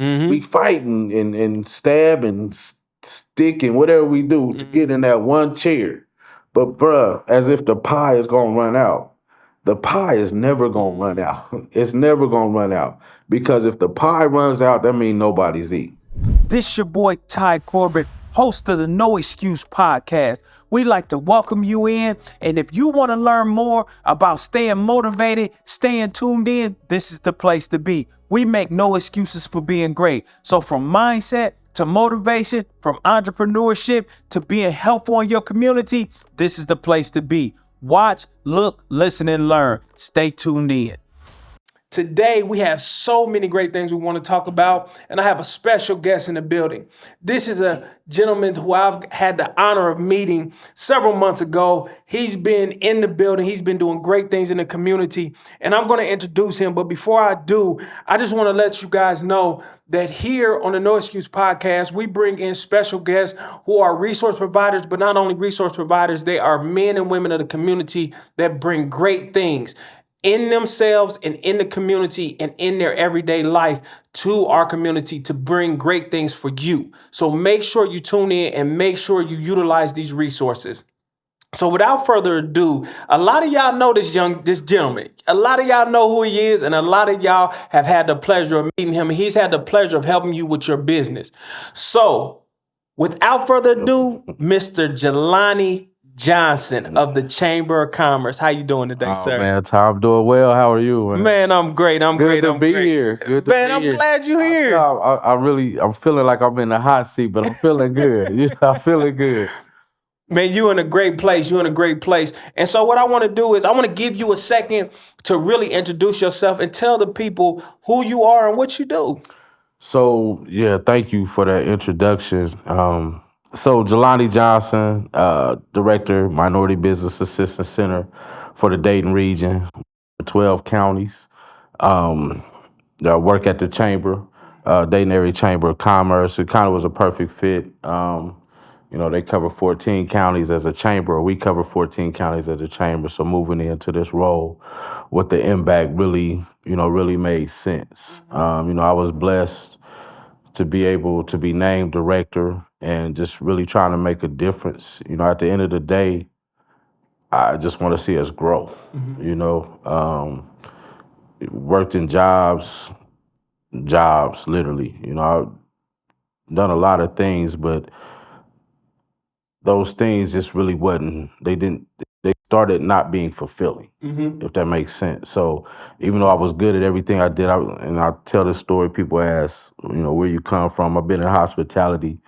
We fight and stab and stick and whatever we do to get in that one chair. But bruh, as if the pie is gonna run out. The pie is never gonna run out. It's never gonna run out. Because if the pie runs out, that means nobody's eating. This your boy Ty Corbitt, host of the No Excuse podcast. We'd like to welcome you in, and if you want to learn more about staying motivated, staying tuned in, this is the place to be. We make no excuses for being great. So from mindset to motivation, from entrepreneurship to being helpful in your community, this is the place to be. Watch, look, listen, and learn. Stay tuned in. Today, we have so many great things we want to talk about, and I have a special guest in the building. This is a gentleman who I've had the honor of meeting several months ago. He's been in the building. He's been doing great things in the community, and I'm going to introduce him. But before I do, I just want to let you guys know that here on the No Excuse podcast, we bring in special guests who are resource providers, but not only resource providers, they are men and women of the community that bring great things in themselves and in the community and in their everyday life to our community to bring great things for you. So make sure you tune in and make sure you utilize these resources. So without further ado, a lot of y'all know this gentleman. A lot of y'all know who he is, and a lot of y'all have had the pleasure of meeting him. And he's had the pleasure of helping you with your business. So without further ado, Mr. Jelani Johnson of the Chamber of Commerce. How you doing today, sir? Man, Tom, doing well. How are you? Man, I'm great. Good to be here. I'm glad you're here. I'm feeling like I'm in the hot seat, but I'm feeling good. I'm feeling good. Man, you're in a great place. You're in a great place. And so what I want to do is I want to give you a second to really introduce yourself and tell the people who you are and what you do. So, yeah, thank you for that introduction. So Jelani Johnson, Director, Minority Business Assistance Center for the Dayton region, 12 counties. I work at the Chamber, Dayton Area Chamber of Commerce. It kind of was a perfect fit. They cover 14 counties as a chamber. We cover 14 counties as a chamber. So moving into this role with the impact really made sense. I was blessed to be able to be named director and just really trying to make a difference. At the end of the day, I just want to see us grow. Worked in jobs, literally. I've done a lot of things, but those things just really they started not being fulfilling, if that makes sense. So even though I was good at everything I did, and I tell this story, people ask, where you come from. I've been in hospitality,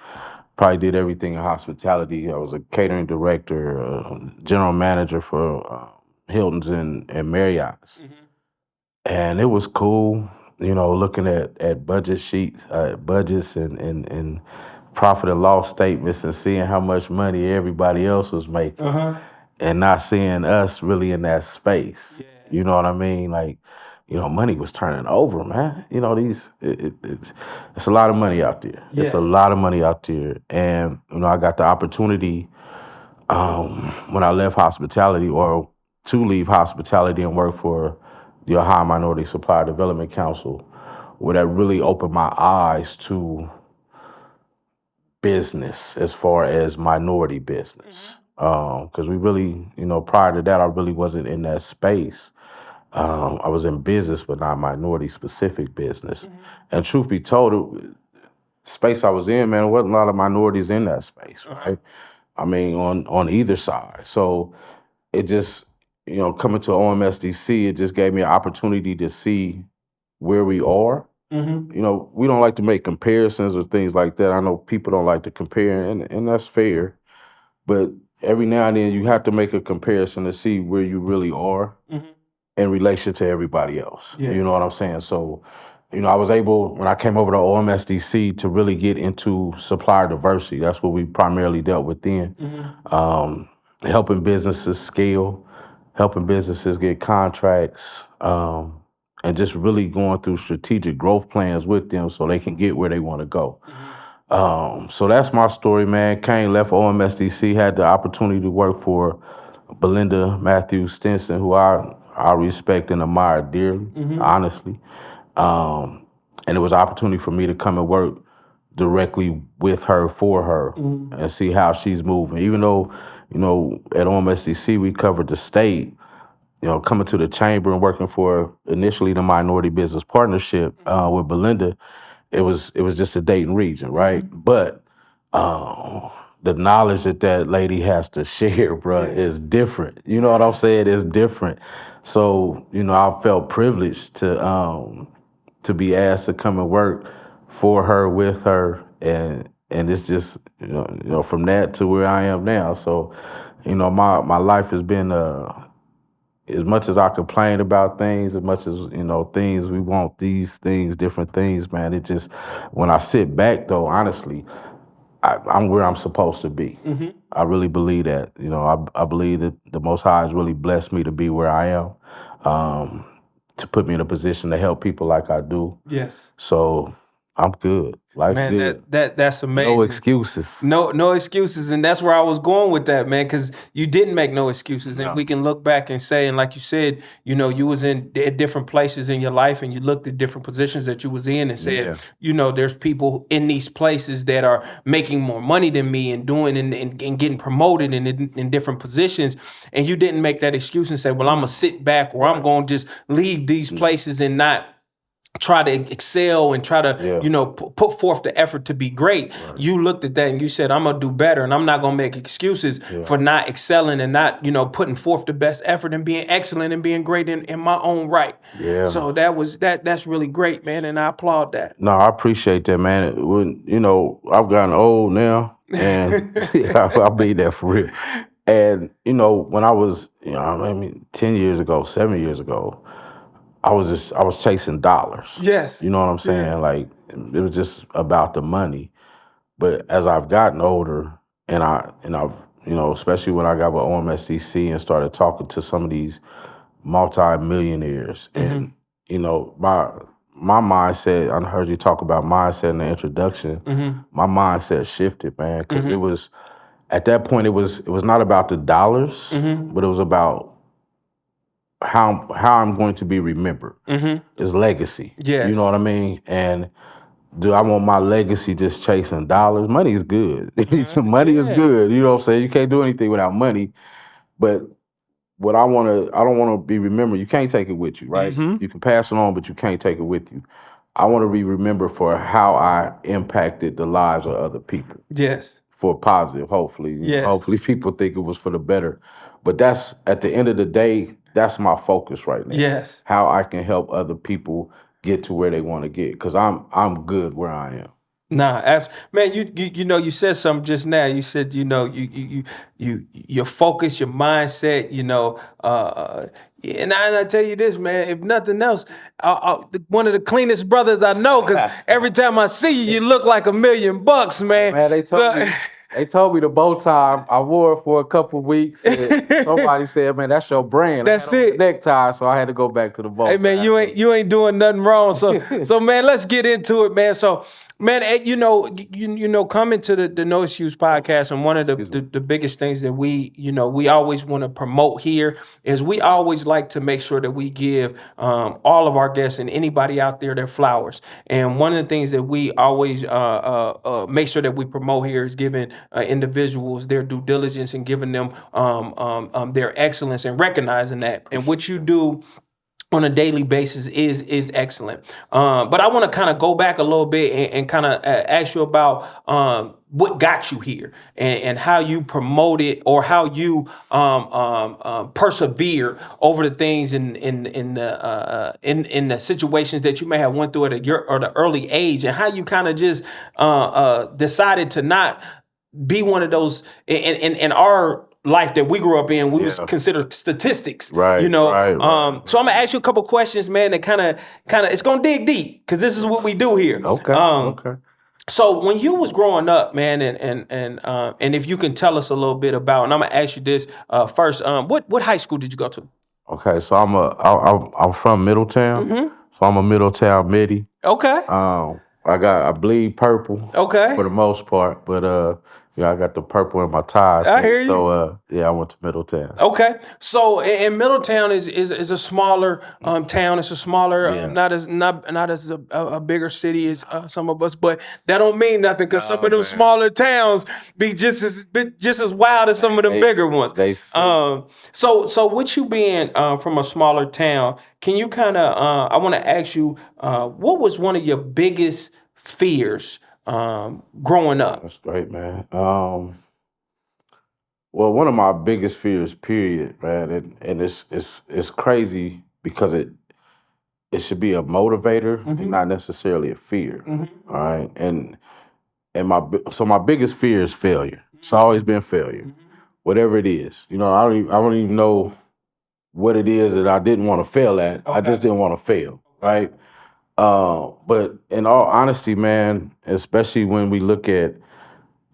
probably did everything in hospitality. I was a catering director, general manager for Hilton's and Marriott's. And it was cool, looking at budget sheets, budgets and profit and loss statements and seeing how much money everybody else was making and not seeing us really in that space. Yeah. You know what I mean? Like, money was turning over, man. It's a lot of money out there. Yes. It's a lot of money out there. And, I got the opportunity when I left hospitality or to leave hospitality and work for the Ohio Minority Supplier Development Council, where that really opened my eyes to business as far as minority business. Because we really, prior to that, I really wasn't in that space. I was in business, but not minority-specific business. And truth be told, the space I was in, man, there wasn't a lot of minorities in that space, right? I mean, on either side. So it just, coming to OMSDC, it just gave me an opportunity to see where we are. We don't like to make comparisons or things like that. I know people don't like to compare, and that's fair. But every now and then you have to make a comparison to see where you really are in relation to everybody else. Yeah. You know what I'm saying? So, I was able, when I came over to OMSDC, to really get into supplier diversity. That's what we primarily dealt with then. Helping businesses scale, helping businesses get contracts, and just really going through strategic growth plans with them so they can get where they want to go. So that's my story, man. Kane left OMSDC, had the opportunity to work for Belinda Matthews Stinson, who I respect and admire dearly, honestly. and it was an opportunity for me to come and work directly with her, for her, and see how she's moving. Even though, at OMSDC we covered the state, coming to the chamber and working for initially the Minority Business Partnership with Belinda, it was just a Dayton region, right? But the knowledge that lady has to share, bro, is different. You know what I'm saying? It's different. So, I felt privileged to be asked to come and work for her, with her, and it's just from that to where I am now. So, my life has been as much as I complain about things, as much as things we want, these things, different things, man. It just, when I sit back though, honestly, I'm where I'm supposed to be. I really believe that. I believe that the Most High has really blessed me to be where I am, to put me in a position to help people like I do. Yes. So I'm good. Life's Man, good. that's amazing. No excuses. No excuses, and that's where I was going with that, man. Because you didn't make no excuses, and we can look back and say, and like you said, you was in different places in your life, and you looked at different positions that you was in, and said, there's people in these places that are making more money than me, and doing and getting promoted in different positions, and you didn't make that excuse and say, well, I'm gonna sit back, or I'm gonna just leave these places and not try to excel and try to, put forth the effort to be great. Right. You looked at that and you said, I'm going to do better, and I'm not going to make excuses for not excelling and not, putting forth the best effort and being excellent and being great in my own right. Yeah. So that's really great, man, and I applaud that. No, I appreciate that, man. I've gotten old now, and I'll be there for real. And, when I was, 10 years ago, 7 years ago, I was chasing dollars. Yes. You know what I'm saying? Yeah. Like, it was just about the money. But as I've gotten older, and I've, especially when I got with OMSDC and started talking to some of these multi-millionaires, and, my mindset, I heard you talk about mindset in the introduction, my mindset shifted, man, because it was, at that point, it was not about the dollars, but it was about how I'm going to be remembered. Is legacy. Yes. You know what I mean? And do I want my legacy just chasing dollars? Money is good. Money is good. You know what I'm saying? You can't do anything without money. But what I don't want to be remembered. You can't take it with you, right? You can pass it on, but you can't take it with you. I want to be remembered for how I impacted the lives of other people. Yes. For positive, hopefully. Yes. Hopefully people think it was for the better. But that's, at the end of the day, that's my focus right now. Yes. How I can help other people get to where they want to get, because I'm good where I am. Nah, man, you said something just now. You said, your focus, your mindset, and I tell you this, man, if nothing else, one of the cleanest brothers I know, because every time I see you, you look like $1 million, man. Man, they told me the bow tie, I wore it for a couple of weeks. And somebody said, man, that's your brand. That's it. Necktie, so I had to go back to the bow tie. Hey, man, you ain't doing nothing wrong. So man, let's get into it, man. So, man, coming to the No Excuse podcast, and one of the biggest things that we always want to promote here is we always like to make sure that we give all of our guests and anybody out there their flowers. And one of the things that we always make sure that we promote here is giving individuals their due diligence and giving them their excellence and recognizing that. And what you do on a daily basis is excellent. But I want to kind of go back a little bit and kind of ask you about what got you here and how you promoted, or how you persevere over the things in the situations that you may have went through at the early age, and how you kind of just decided to not be one of those in our life that we grew up in. We was considered statistics, right? Right. So I'm gonna ask you a couple questions, man, that kind of it's gonna dig deep, because this is what we do here. Okay. Okay. So when you was growing up, man, and if you can tell us a little bit about, and I'm gonna ask you this first, what high school did you go to? Okay, so I'm from Middletown, so I'm a Middletown Midi. Okay. I bleed purple. Okay. For the most part, but Yeah, I got the purple in my tie. I hear you. So yeah, I went to Middletown. Okay, so in Middletown is a smaller town. It's a smaller, Yeah. not as a bigger city as some of us, but that don't mean nothing because some Nah, of them man. smaller towns be just as wild as some of them bigger ones. They So with you being from a smaller town, can you kind of? I want to ask you, what was one of your biggest fears growing up? That's great, man. Well, one of my biggest fears, period, man, and it's crazy because it should be a motivator and not necessarily a fear. All right, and my biggest fear is failure. It's always been failure, whatever it is. You know, I don't even know what it is that I didn't want to fail at. I just didn't want to fail, right? But in all honesty, man, especially when we look at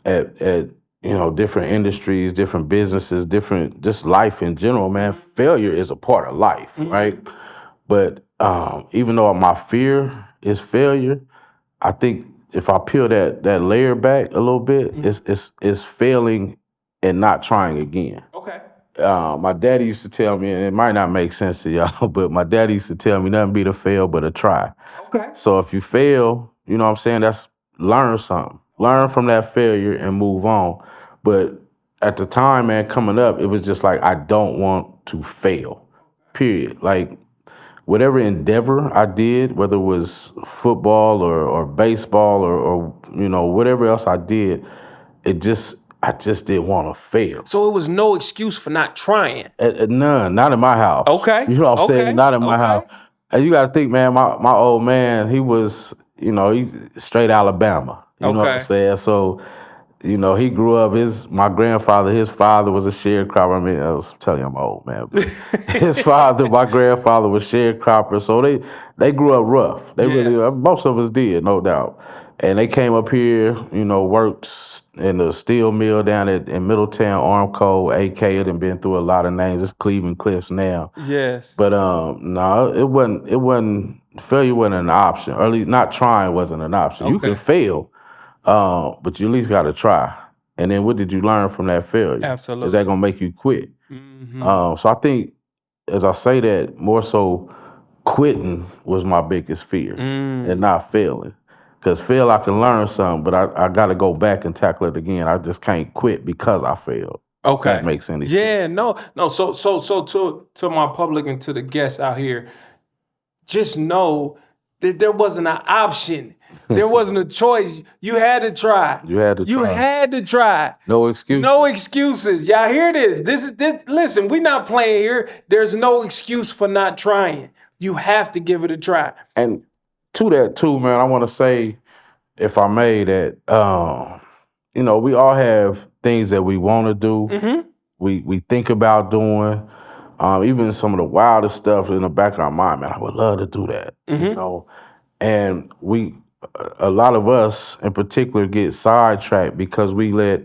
different industries, different businesses, different just life in general, man, failure is a part of life, right? But even though my fear is failure, I think if I peel that layer back a little bit, it's failing and not trying again. Okay. My daddy used to tell me, and it might not make sense to y'all, but my daddy used to tell me nothing beat a fail but a try. Okay. So if you fail, you know what I'm saying, that's learn something. Learn from that failure and move on. But at the time, man, coming up, it was just like, I don't want to fail, period. Like, whatever endeavor I did, whether it was football or baseball or whatever else I did, I just didn't want to fail. So it was no excuse for not trying. None, not in my house. Okay. You know what I'm Okay. saying? Not in my Okay. house. And you got to think, man, my old man, he was, he straight Alabama. You know what I'm Okay. saying? So, he grew up, my grandfather, his father was a sharecropper. I mean, I was telling you I'm old, man. But my grandfather was sharecropper. So they grew up rough. They really, Yes. most of us did, no doubt. And they came up here, worked in the steel mill down in Middletown, Armco, AK. It had been through a lot of names. It's Cleveland Cliffs now. Yes. But no, it wasn't. Failure wasn't an option, or at least not trying wasn't an option. You can Okay. fail, but you at least got to try. And then what did you learn from that failure? Absolutely. Is that gonna make you quit? So I think, as I say that, more so, quitting was my biggest fear, and not failing. Because fail, I can learn something, but I got to go back and tackle it again. I just can't quit because I failed. Okay. If that makes any sense. Yeah, no. So to my public and to the guests out here, just know that there wasn't an option. There wasn't a choice. You had to try. You had to You try. had to try. No excuse. No excuses. Y'all hear this? This. Listen, we're not playing here. There's no excuse for not trying. You have to give it a try. And to that too, man, I want to say, if I may, that we all have things that we want to do. We think about doing. Even some of the wildest stuff in the back of our mind, man, I would love to do that. And a lot of us in particular get sidetracked because we let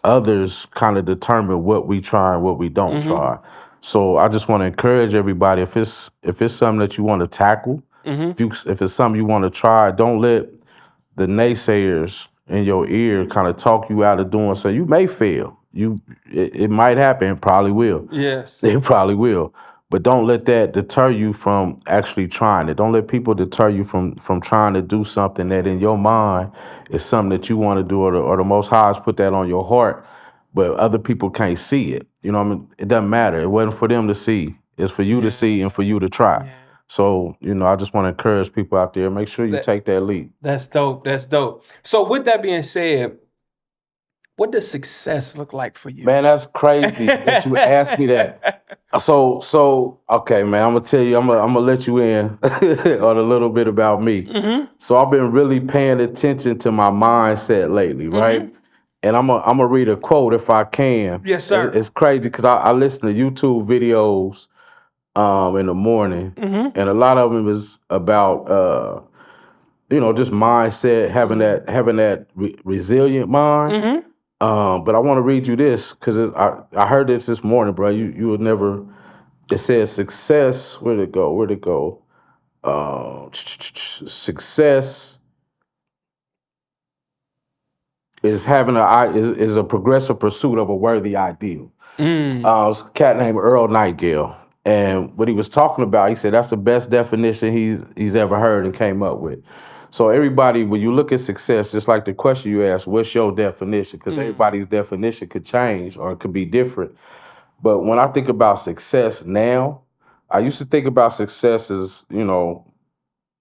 others kind of determine what we try and what we don't try. So I just want to encourage everybody, if it's something that you want to tackle, if it's something you want to try, don't let the naysayers in your ear kind of talk you out of doing so. You may fail. It might happen, it probably will. Yes. It probably will. But don't let that deter you from actually trying it. Don't let people deter you from trying to do something that in your mind is something that you want to do, or the Most High has put that on your heart, but other people can't see it. You know what I mean? It doesn't matter. It wasn't for them to see. It's for you to see and for you to try. Yeah. So, I just want to encourage people out there, make sure you take that leap. That's dope. That's dope. So with that being said, what does success look like for you? Man, that's crazy that you asked me that. So okay, man, I'm gonna tell you, I'm gonna let you in on a little bit about me. So I've been really paying attention to my mindset lately, right? And I'm gonna read a quote if I can. Yes, sir. It's crazy because I listen to YouTube videos in the morning, and a lot of them is about just mindset, having that resilient mind. But I want to read you this because I heard this morning, bro. You would never. It says success. Where'd it go? Success is is a progressive pursuit of a worthy ideal. Mm. It was a cat named Earl Nightingale, and what he was talking about, he said that's the best definition he's ever heard and came up with. So everybody, when you look at success, just like the question you asked, what's your definition? Because everybody's definition could change or it could be different. But when I think about success now, I used to think about success as,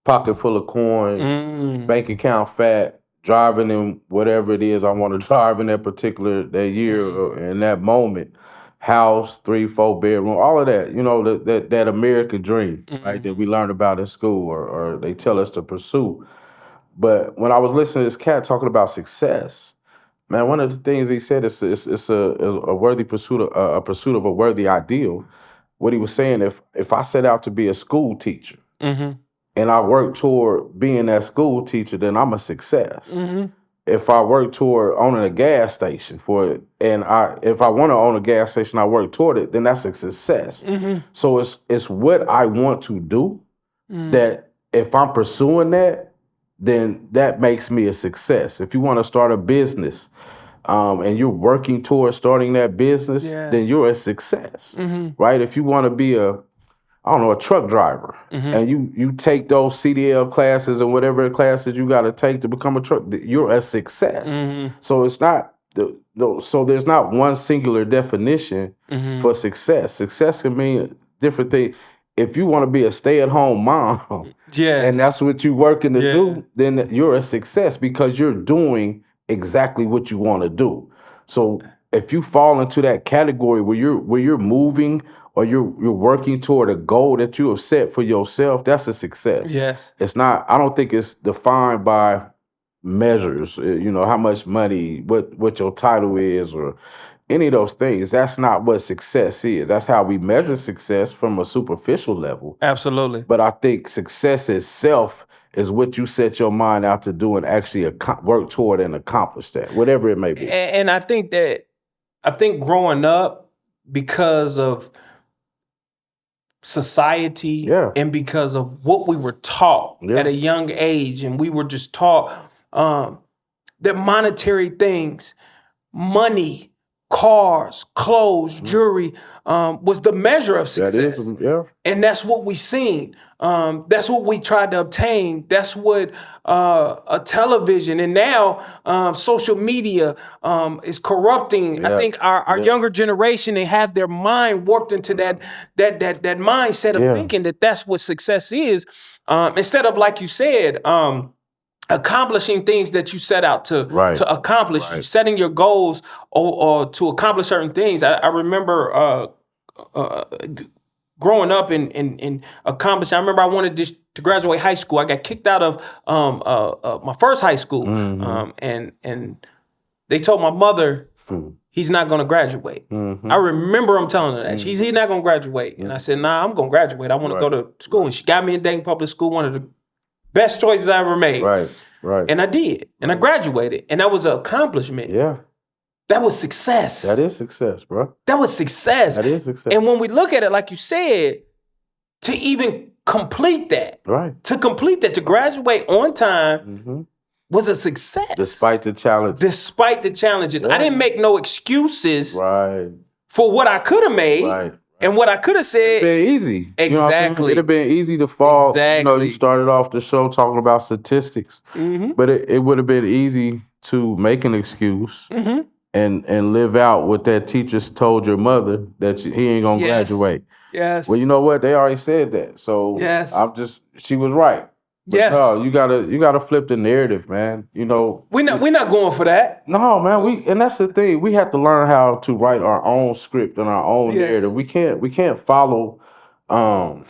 pocket full of coins, bank account fat, driving in whatever it is I want to drive in that year or in that moment, house, 3-4 bedroom, all of that, that American dream, right, that we learn about in school or they tell us to pursue. But when I was listening to this cat talking about success, man, one of the things he said is it's a worthy pursuit, a pursuit of a worthy ideal. What he was saying, if I set out to be a school teacher, and I work toward being that school teacher, then I'm a success. If I work toward owning a gas station for it, and if I want to own a gas station, I work toward it, then that's a success. So it's what I want to do that if I'm pursuing that, then that makes me a success. If you want to start a business, and you're working towards starting that business, then you're a success, right? If you want to be a truck driver, and you take those CDL classes and whatever classes you got to take to become a truck, you're a success. So it's not so there's not one singular definition for success. Success can mean different things. If you want to be a stay-at-home mom, and that's what you're working to do, then you're a success because you're doing exactly what you want to do. So if you fall into that category where you're moving or you're working toward a goal that you have set for yourself, that's a success. Yes. It's not, I don't think it's defined by measures, how much money, what your title is or any of those things. That's not what success is. That's how we measure success from a superficial level. Absolutely. But I think success itself is what you set your mind out to do and actually work toward and accomplish that, whatever it may be. And I think growing up, because of society and because of what we were taught at a young age, and we were just taught that monetary things, money, cars, clothes, jewelry, was the measure of success. And that's what we seen. That's what we tried to obtain. That's what a television and now social media is corrupting. I think our younger generation, they have their mind warped into that mindset of thinking that that's what success is, instead of, like you said, accomplishing things that you set out to accomplish, setting your goals or to accomplish certain things. I remember growing up and accomplishing. I remember I wanted to graduate high school. I got kicked out of my first high school, and they told my mother he's not going to graduate. I remember him telling her that he's not going to graduate, and I said, "Nah, I'm going to graduate. I want to go to school." And she got me in Dayton Public School, one of the best choices I ever made. Right. And I did. And I graduated. And that was an accomplishment. Yeah. That was success. That is success, bro. That was success. That is success. And when we look at it, like you said, to even complete that, to graduate on time was a success. Despite the challenges. I didn't make no excuses for what I could have made. And what I could have said. It'd been easy. Exactly. It'd have been easy to fall. Exactly. You started off the show talking about statistics. But it would have been easy to make an excuse and live out what that teacher told your mother that he ain't gonna graduate. Yes. Well, you know what? They already said that. So she was right. But no, you gotta flip the narrative, man. We're not going for that. No, man. And that's the thing. We have to learn how to write our own script and our own narrative. We can't follow the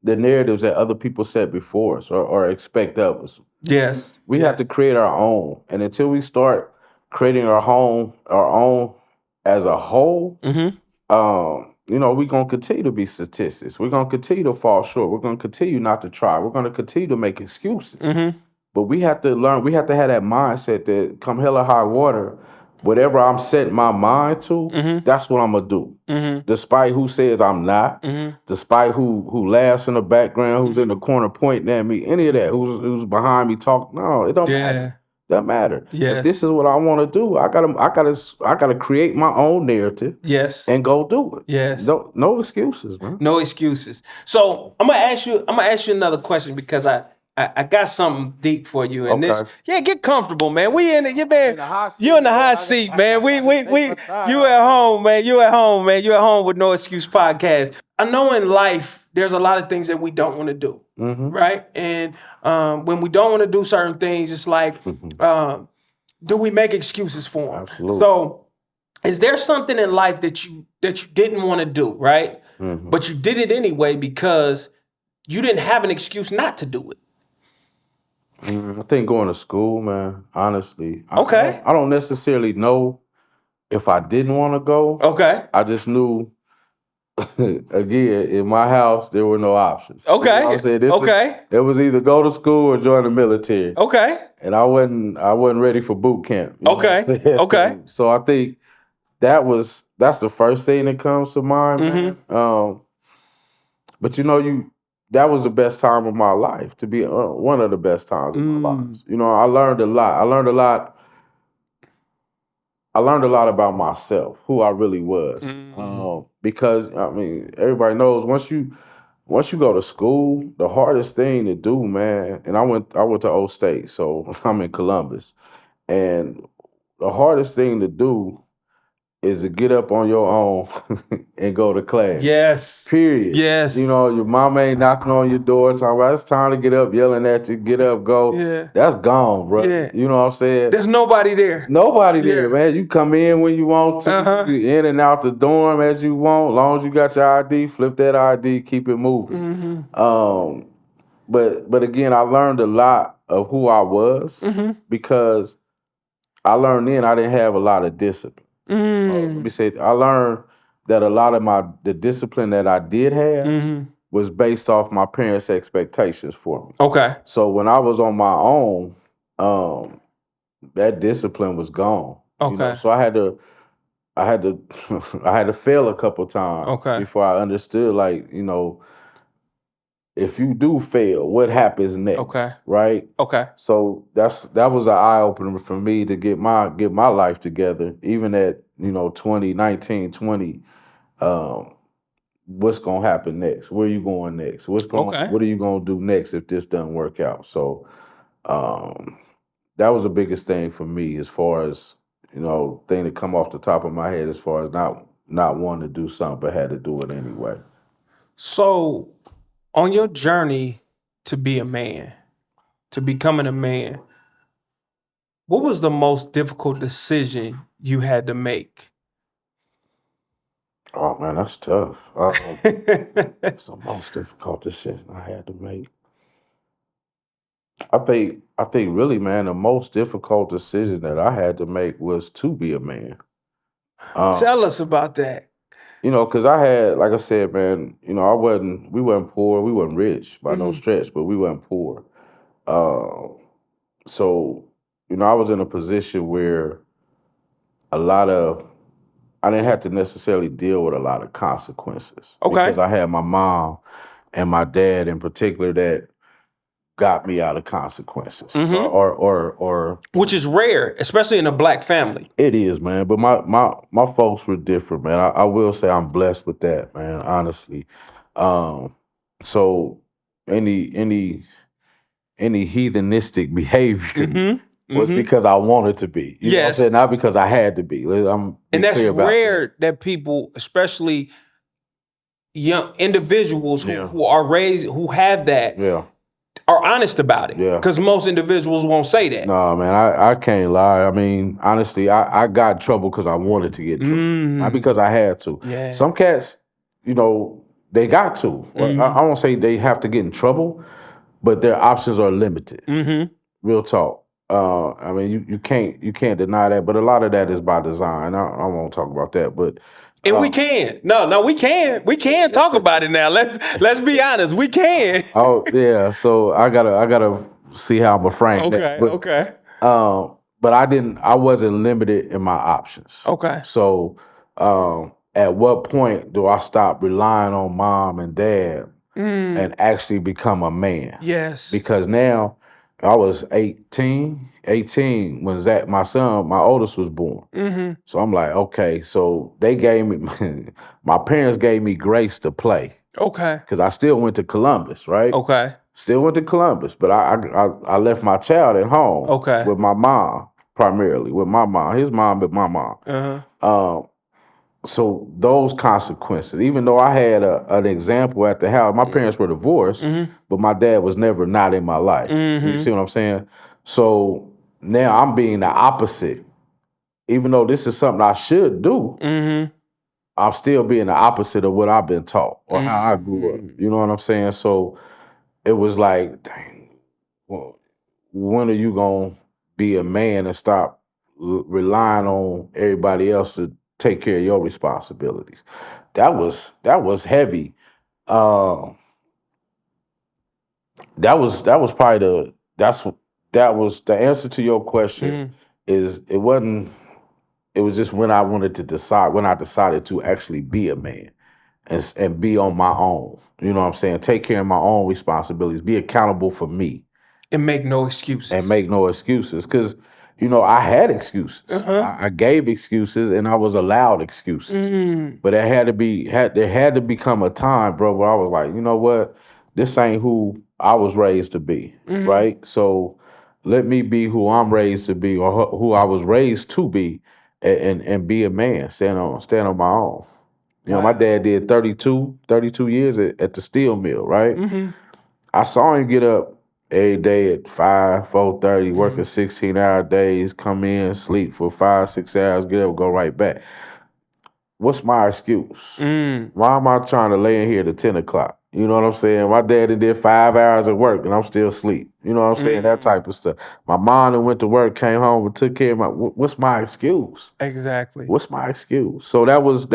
narratives that other people said before us or expect of us. Yes. We have to create our own. And until we start creating our own as a whole, we're going to continue to be statistics. We're going to continue to fall short. We're going to continue not to try. We're going to continue to make excuses. But we have to learn, we have to have that mindset that come hell or high water, whatever I'm setting my mind to, that's what I'm going to do. Despite who says I'm not, despite who laughs in the background, who's in the corner pointing at me, any of that, who's behind me talking. No, it don't matter. Doesn't matter. Yes. If this is what I want to do, I gotta create my own narrative Yes. and go do it. Yes. No excuses, man. No excuses. So I'm gonna ask you another question because I got something deep for you in this. Okay. Yeah, get comfortable, man. We in it, you man. the hot You in the seat, hot man. seat, I man. gotta take my time You out. at home, man. You at home, man. You at home with No Excuse Podcast. I know in life there's a lot of things that we don't want to do, right? And when we don't want to do certain things, it's like, do we make excuses for them? Absolutely. So, is there something in life that you didn't want to do, right? But you did it anyway because you didn't have an excuse not to do it. I think going to school, man. Honestly, Okay. I don't necessarily know if I didn't want to go. Okay. I just knew. Again, in my house, there were no options. You know Okay. what I'm saying? Okay. It was either go to school or join the military. Okay. And I wasn't ready for boot camp. You know Okay. what I'm saying? Okay. So I think that's the first thing that comes to mind, man. But that was the best time of my life, to be one of the best times of my life. I learned a lot. I learned a lot about myself, who I really was. Because I mean, everybody knows once you go to school, the hardest thing to do, man. And I went to Old State, so I'm in Columbus, and the hardest thing to do is to get up on your own and go to class. Yes. Period. Yes. Your mama ain't knocking on your door talking about it's time to get up, yelling at you, get up, go. Yeah. That's gone, bro. Yeah. You know what I'm saying? There's nobody there. Nobody there, man. You come in when you want to. You in and out the dorm as you want. As long as you got your ID, flip that ID, keep it moving. But again, I learned a lot of who I was because I learned then I didn't have a lot of discipline. Let me say, I learned that a lot of the discipline that I did have was based off my parents' expectations for me. Okay. So when I was on my own, that discipline was gone. Okay. So I had to fail a couple times before I understood, like, if you do fail, what happens next? Okay. Right? Okay. So that was an eye opener for me to get my life together, even at 19, 20. What's gonna happen next? Where are you going next? What are you gonna do next if this doesn't work out? So that was the biggest thing for me, as far as thing to come off the top of my head, as far as not wanting to do something but had to do it anyway. So, on your journey to be a man, to becoming a man, what was the most difficult decision you had to make? Oh man, that's tough. It's the most difficult decision I had to make. I think really, man, the most difficult decision that I had to make was to be a man. Tell us about that. Because I had, like I said, man, we weren't poor, we weren't rich by no stretch, but we weren't poor. So, I was in a position where I didn't have to necessarily deal with a lot of consequences. Okay. Because I had my mom and my dad in particular that got me out of consequences. Or which is rare, especially in a black family. It is, man. But my folks were different, man. I will say I'm blessed with that, man, honestly. So any heathenistic behavior was because I wanted to be. You know what I'm saying? Not because I had to be. And that's rare that people, especially young individuals who are raised, who have that, are honest about it. Yeah. Because most individuals won't say that. No, man, I can't lie. I mean, honestly, I got in trouble because I wanted to get in trouble. Not because I had to. Yeah. Some cats, they got to. I won't say they have to get in trouble, but their options are limited. Real talk. I mean, you can't deny that, but a lot of that is by design. I won't talk about that, but and we can. No, we can. We can talk about it now. Let's be honest. We can. Oh yeah. So I gotta see how I'm a frame. Okay. Okay. But I wasn't limited in my options. Okay. So at what point do I stop relying on mom and dad and actually become a man? Yes. Because now I was 18 when Zach, my son, my oldest was born. Mm-hmm. So I'm like, okay, so they gave me, my parents gave me grace to play Okay. because I still went to Columbus, right? Okay. Still went to Columbus, but I left my child at home Okay. with my mom, primarily with my mom, his mom, but my mom. Uh-huh. So those consequences, even though I had an example at the house, my parents were divorced, but my dad was never not in my life. You see what I'm saying? So now I'm being the opposite. Even though this is something I should do, I'm still being the opposite of what I've been taught or how I grew up. You know what I'm saying? So it was like, dang, well, when are you gonna be a man and stop relying on everybody else to take care of your responsibilities? That was heavy. That was probably that was the answer to your question. Is it was just when I decided to actually be a man and be on my own. You know what I'm saying? Take care of my own responsibilities, be accountable for me. And make no excuses. And make no excuses. Because, I had excuses. I gave excuses and I was allowed excuses. But there had to become a time, bro, where I was like, you know what? This ain't who I was raised to be. Right? So let me be who I'm raised to be or who I was raised to be and be a man, stand on my own. My dad did 32 years at the steel mill, right? I saw him get up every day at 4:30, working 16-hour days, come in, sleep for 5, 6 hours, get up, go right back. What's my excuse? Why am I trying to lay in here to 10 o'clock? You know what I'm saying? My daddy did 5 hours of work and I'm still asleep. You know what I'm saying? That type of stuff. My mom that went to work, came home and took care of what's my excuse? Exactly. What's my excuse? So that was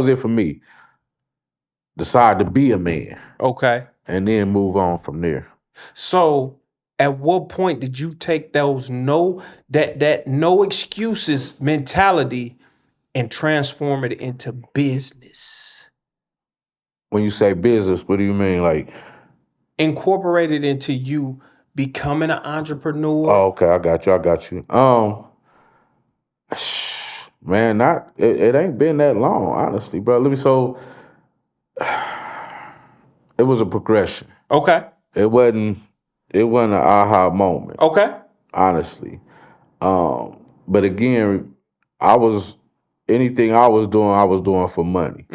it for me. Decide to be a man. Okay. And then move on from there. So at what point did you take those no excuses mentality and transform it into business? When you say business, what do you mean? Like incorporate it into you becoming an entrepreneur? Oh, okay, I got you. Man, it ain't been that long, honestly, bro. It was a progression. Okay. It wasn't an aha moment. Okay. Honestly. But again, anything I was doing for money.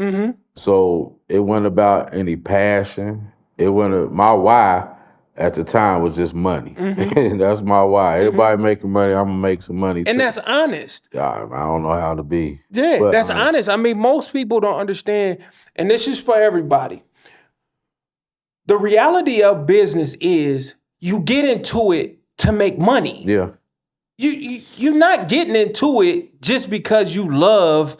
So it wasn't about any passion. My why at the time was just money. That's my why. Everybody making money, I'm gonna make some money too. And that's honest. I don't know how to be. Yeah, but, that's honest. I mean, most people don't understand, and this is for everybody. The reality of business is you get into it to make money. Yeah. You're not getting into it just because you love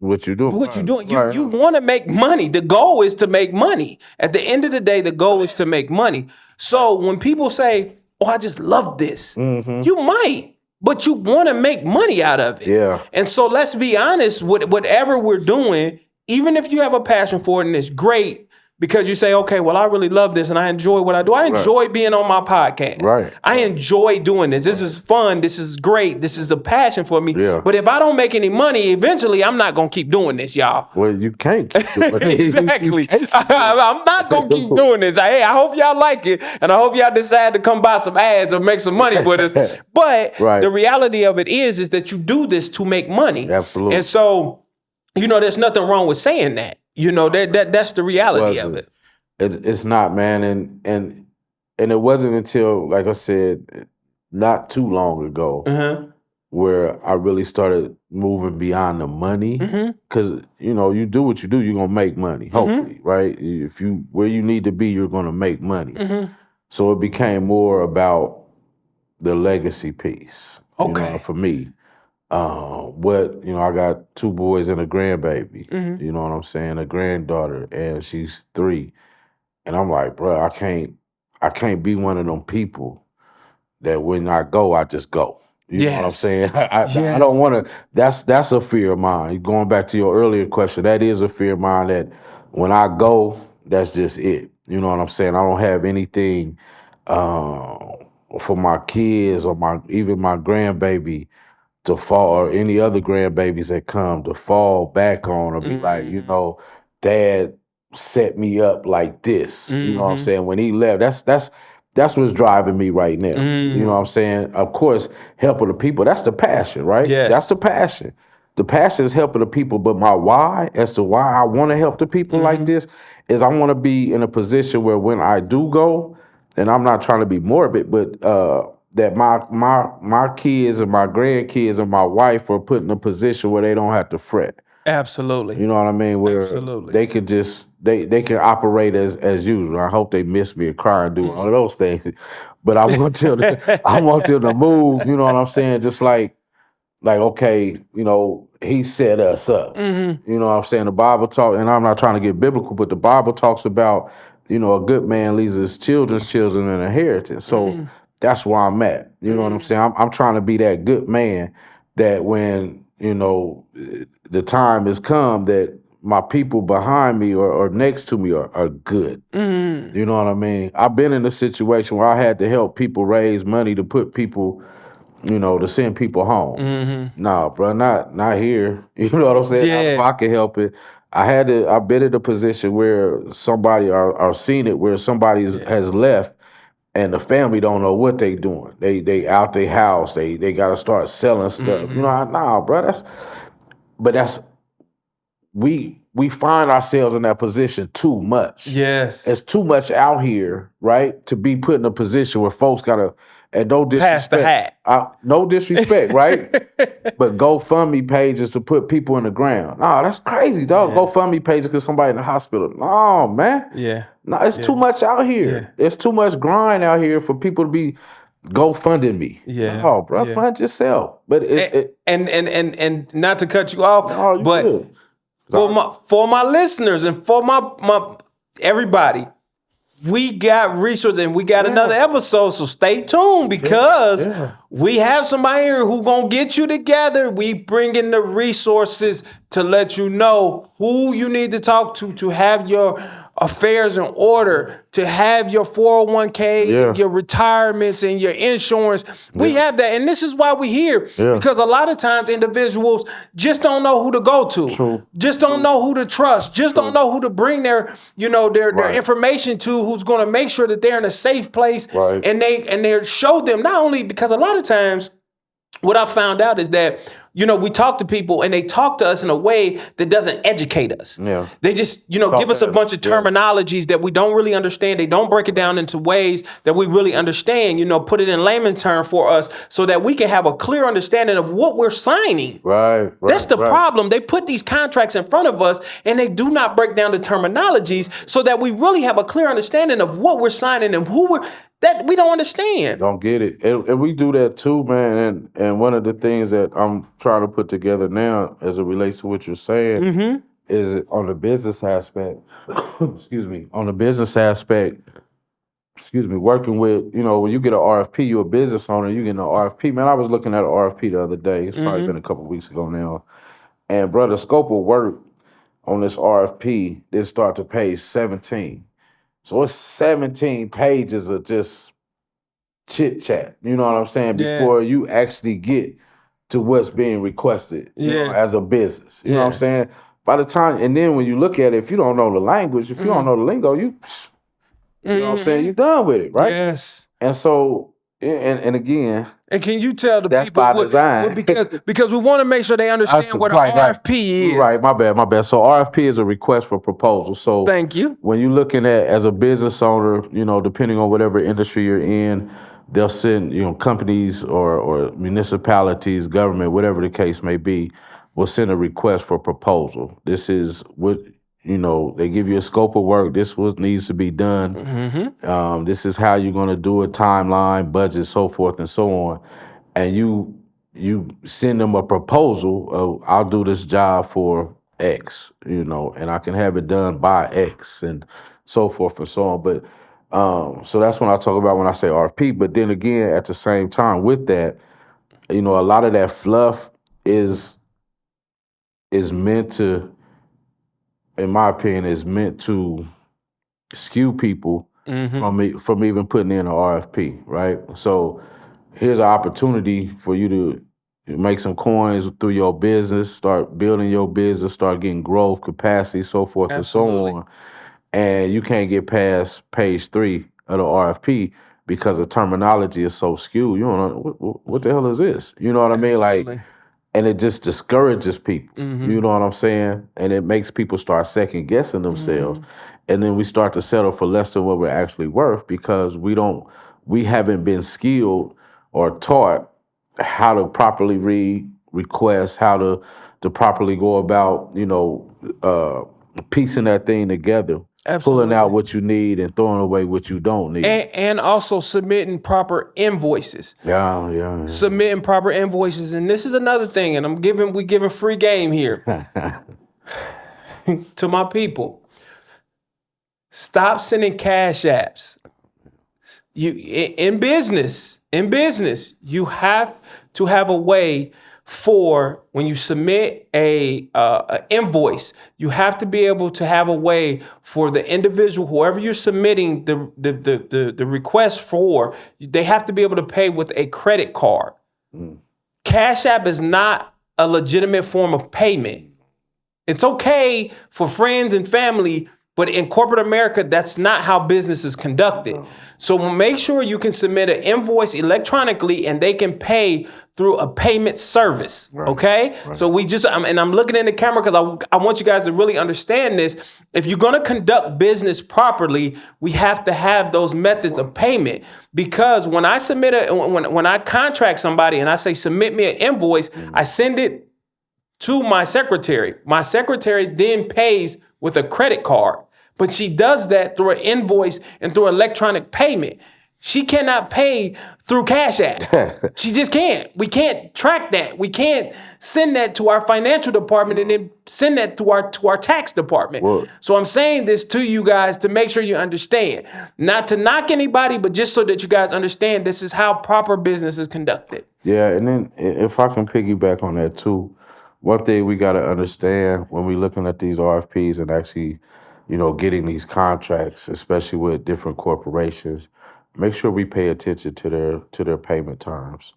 what you're doing. What you're doing. You want to make money. The goal is to make money. At the end of the day, the goal is to make money. So when people say, "Oh, I just love this," you might, but you want to make money out of it. Yeah. And so let's be honest, whatever we're doing, even if you have a passion for it and it's great, because you say, okay, well, I really love this and I enjoy what I do. I enjoy being on my podcast. Right. I enjoy doing this. This is fun. This is great. This is a passion for me. Yeah. But if I don't make any money, eventually I'm not going to keep doing this, y'all. Well, you can't keep doing it. Exactly. I'm not going to keep doing this. Hey, I hope y'all like it. And I hope y'all decide to come buy some ads or make some money with us. But the reality of it is that you do this to make money. Absolutely. And so, there's nothing wrong with saying that. That's the reality of it. It's not, man, and it wasn't until, like I said, not too long ago, where I really started moving beyond the money. Because you do what you do, you're gonna make money. Hopefully, right? If where you need to be, you're gonna make money. So it became more about the legacy piece. For me. I got 2 boys and a grandbaby. You know what I'm saying? A granddaughter, and she's 3. And I'm like, bro, I can't be one of them people that when I go, I just go. You know what I'm saying? I don't want to. That's a fear of mine. Going back to your earlier question, that is a fear of mine that when I go, that's just it. You know what I'm saying? I don't have anything for my kids or even my grandbaby to fall, or any other grandbabies that come to fall back on, or be like, Dad set me up like this. You know what I'm saying? When he left, that's what's driving me right now. You know what I'm saying? Of course, helping the people, that's the passion, right? That's the passion. The passion is helping the people, but my why as to why I want to help the people like this is I want to be in a position where when I do go, and I'm not trying to be morbid, but that my kids and my grandkids and my wife are put in a position where they don't have to fret. Absolutely. You know what I mean? Where Absolutely. they could just they can operate as usual. I hope they miss me and cry and do all of those things. But I want them to move, you know what I'm saying? Just like okay, he set us up. You know what I'm saying? The Bible talk, and I'm not trying to get biblical, but the Bible talks about, a good man leaves his children's children an inheritance. So that's where I'm at. You know what I'm saying? I'm trying to be that good man that when, the time has come that my people behind me or next to me are good. You know what I mean? I've been in a situation where I had to help people raise money to put people, to send people home. Nah, bro, not here. You know what I'm saying? Yeah. If I could help it, I've been in a position where somebody or seen it where somebody has left and the family don't know what they doing. They out their house. They got to start selling stuff. Nah, bro, that's we find ourselves in that position too much. Yes. It's too much out here, right? To be put in a position where folks gotta, and no Pass the disrespect. hat. No disrespect, right? But GoFundMe pages to put people in the ground. No, that's crazy, dog. GoFundMe pages because somebody in the hospital. No, man. Yeah. No, it's too much out here. It's too much grind out here for people to be GoFunding me. Yeah. No, bro, fund yourself. But and not to cut you off, no, you but good. for my listeners and for my everybody, we got resources and we got another episode, so stay tuned because we have somebody here who gonna get you together. We bring in the resources to let you know who you need to talk to have your affairs in order, to have your 401ks and your retirements and your insurance. We have that, and this is why we're here, because a lot of times individuals just don't know who to go to, just don't know who to trust, just don't know who to bring their information to, who's going to make sure that they're in a safe place, and they show them, not only because a lot of times what I found out is that, we talk to people and they talk to us in a way that doesn't educate us. Yeah. They just, give us a bunch of terminologies that we don't really understand. They don't break it down into ways that we really understand, put it in layman term for us so that we can have a clear understanding of what we're signing. Right. That's the problem. They put these contracts in front of us and they do not break down the terminologies so that we really have a clear understanding of what we're signing and that we don't understand. Don't get it. And we do that too, man. And one of the things that I'm trying to put together now as it relates to what you're saying is on the business aspect, on the business aspect, working with, when you get an RFP, you're a business owner, you get an RFP. Man, I was looking at an RFP the other day. It's probably been a couple of weeks ago now. And, bro, the scope of work on this RFP didn't start to page 17. So it's 17 pages of just chit chat, you know what I'm saying, before you actually get to what's being requested as a business. You know what I'm saying? By the time, and then when you look at it, if you don't know the language, if you don't know the lingo, you know what I'm saying, you're done with it, right? Yes. And so, and again, and can you tell the that's people by design. because we want to make sure they understand what an RFP is. Right, my bad. So RFP is a request for proposal. So thank you. When you're looking at as a business owner, depending on whatever industry you're in, they'll send, companies or municipalities, government, whatever the case may be, will send a request for proposal. This is what, they give you a scope of work. This what needs to be done. This is how you're going to do it, timeline, budget, so forth and so on. And you send them a proposal of, I'll do this job for X, and I can have it done by X and so forth and so on. But so that's when I talk about when I say RFP. But then again, at the same time with that, a lot of that fluff is meant to, in my opinion, is meant to skew people from even putting in an RFP, right? So here's an opportunity for you to make some coins through your business, start building your business, start getting growth, capacity, so forth and so Absolutely. on. And you can't get past page 3 of the RFP because the terminology is so skewed. You don't know what the hell is this? You know what I mean? Like, Absolutely. and it just discourages people. Mm-hmm. You know what I'm saying? And it makes people start second guessing themselves. And then we start to settle for less than what we're actually worth because we haven't been skilled or taught how to properly read requests, how to properly go about, piecing that thing together, pulling out Absolutely. what you need and throwing away what you don't need. And also submitting proper invoices. Yeah. Submitting proper invoices. And this is another thing, and we giving free game here to my people. Stop sending cash apps. In business, you have to have a way for when you submit a invoice, you have to be able to have a way for the individual, whoever you're submitting the request for, they have to be able to pay with a credit card. Cash App is not a legitimate form of payment. It's okay for friends and family, but in corporate America, that's not how business is conducted. So make sure you can submit an invoice electronically and they can pay through a payment service, okay? So I'm looking in the camera because I want you guys to really understand this. If you're gonna conduct business properly, we have to have those methods of payment, because when I when I contract somebody and I say, submit me an invoice, I send it to my secretary. My secretary then pays with a credit card, but she does that through an invoice and through electronic payment. She cannot pay through Cash App. She just can't. We can't track that. We can't send that to our financial department and then send that to our tax department. Well, so I'm saying this to you guys to make sure you understand. Not to knock anybody, but just so that you guys understand this is how proper business is conducted. Yeah, and then if I can piggyback on that too, one thing we got to understand when we're looking at these RFPs and actually, getting these contracts, especially with different corporations, make sure we pay attention to their payment terms,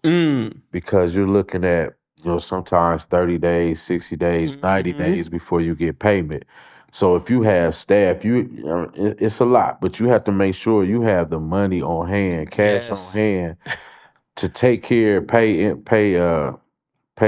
because you're looking at sometimes 30 days, 60 days, 90 days before you get payment. So if you have staff, it's a lot, but you have to make sure you have the money on hand, cash on hand, to take care, pay